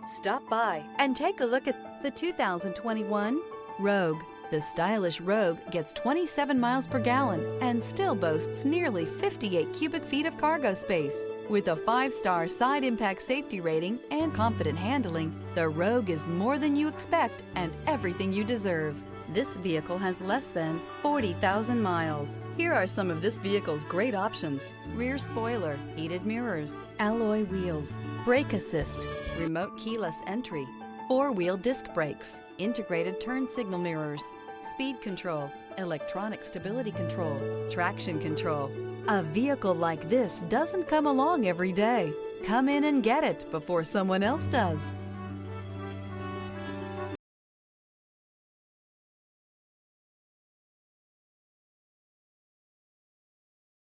Stop by and take a look at the 2021 Rogue. The stylish Rogue gets 27 miles per gallon and still boasts nearly 58 cubic feet of cargo space. With a 5-star side impact safety rating and confident handling, the Rogue is more than you expect and everything you deserve. This vehicle has less than 40,000 miles. Here are some of this vehicle's great options: rear spoiler, heated mirrors, alloy wheels, brake assist, remote keyless entry, 4-wheel disc brakes, integrated turn signal mirrors, speed control, electronic stability control, traction control. A vehicle like this doesn't come along every day. Come in and get it before someone else does.